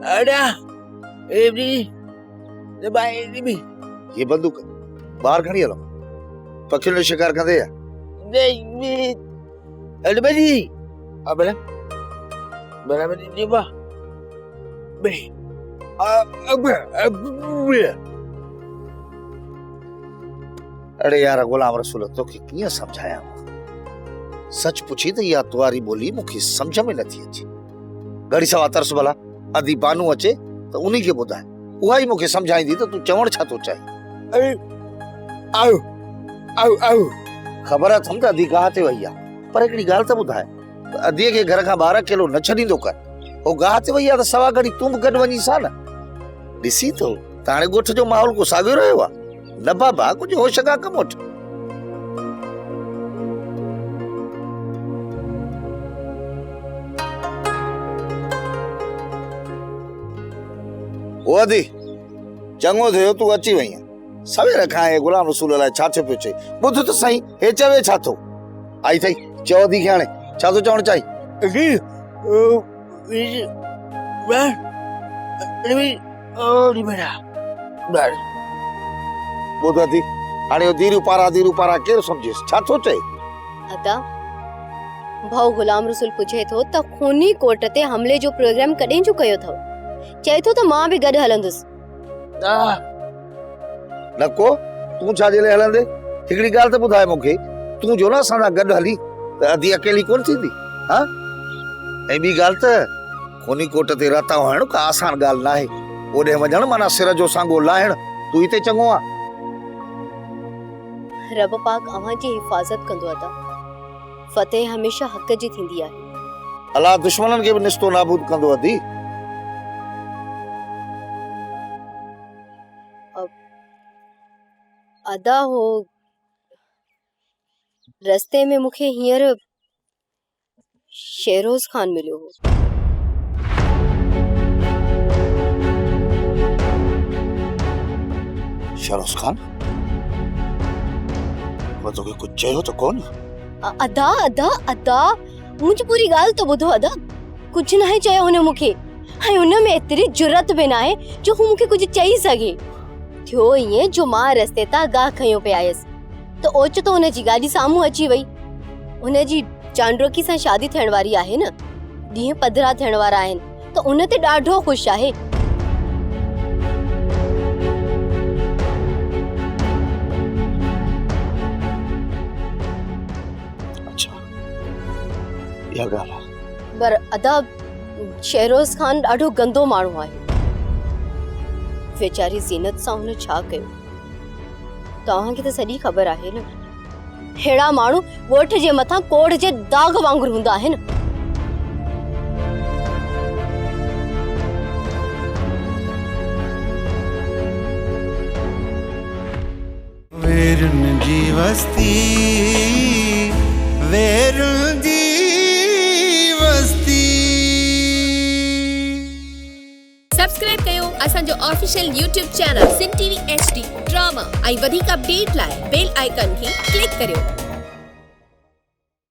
अड़ा एवरी दबाई भी ये बंदूक बाहर खड़ी हलो पखियुनि जो शिकार कंदे या नहीं अड़ बजी अबला बड़ा बजी जीवा बे अब अरे यार गुलाम रसूल तो की कीअं समझाया सच पुछी त इहा तुआरी ॿोली मूंखे समझ में नथी अचे घड़ी सवा तरस भला अधी बानू अचे त उन्ही खे ॿुधाए उहा ई मूंखे समझाईंदी त तूं चवण छा थो चाहे अरे आओ आओ आओ ख़बर अथमि त अधी गाह ते वई आहे पर हिकिड़ी ॻाल्हि त ॿुधाए अधीअ खे घर खां ॿाहिरि अकेलो न छॾींदो कर हो गाह ते वई आहे त सवा घड़ी तूं बि गॾु वञी सा न ॾिसी थो त हाणे ॻोठ जो माहौल को साॻियो रहियो आहे न बाबा कुझु होश खां कमु वठ ओ अदी चङो थियो तूं अची वई सवेर खां हे गुलाम रसूल लाइ छा थियो पियो चई ॿुध त सही हे चवे छा थो आई थई चओ अदी खे हाणे छा थो चवणु चाही अरे ओ अरे ओ रिबड़ा बस ॿुध अदी हाणे धीरू पारा केरु सम्झेसि छा थो चए अदा भाउ गुलाम रसूल पूछे थो त खूनी कोट ते हमले जो प्रोग्राम कॾहिं जो कयो अथव चए थो त मां बि गॾु हलंदुसि नको तूं छा जे लाइ हलंदे हिकिड़ी ॻाल्हि त ॿुधाए मूंखे तूं जो न असां सां गॾु हली त अधी अकेली कोन थींदी हा ऐं ॿी ॻाल्हि त खूनी कोट ते रता हुअण का आसान ॻाल्हि न आहे ओॾे वञण माना सिर जो सांगो लाहिण तूं हिते चङो आहे रब पाक अव्हां जी हिफ़ाज़त कंदो अदा फतेह हमेशा हक़ जी थींदी आहे अल्लाह दुश्मननि खे बि निस्तो नाबूद कंदो अदी अदा हो रस्ते में मूंखे हींअर शेरोज खान मिलियो हो शेरोज खान वो तोखे कुझु चयो त कोन अदा अदा अदा मुंहिंजी पूरी ॻाल्हि त ॿुधो अदा कुझु न चयो हुन मूंखे ऐं हुन में एतिरी जुरत बि न आहे जो हू मूंखे कुझु चई सघे थियो ईअं जो मां रस्ते तां गाह खयो पे आयसि त ओचितो हुन जी गाॾी साम्हूं अची वई हुन जी चांडोकी सां शादी थियण वारी आहे न ॾींहं पधरा थियण वारा आहिनि त उन ते ॾाढो ख़ुशि आहे पर अदा शेरोज खान ॾाढो गंदो माण्हू आहे वेचारी ज़ीनत सां हुन छा कयो तव्हांखे त सॼी ख़बर आहे न हेड़ा माण्हू ॻोठ जे मथां कोढ़ जे दाग वांगुरु हूंदा आहिनि वेरुन जी वस्ती वेरुन जी सब्सक्राइब कयो असांजो ऑफिशियल YouTube चैनल सिन टीवी HD ड्रामा ऐं वधीक अपडेट लाइ बेल आइकन खे क्लिक करियो।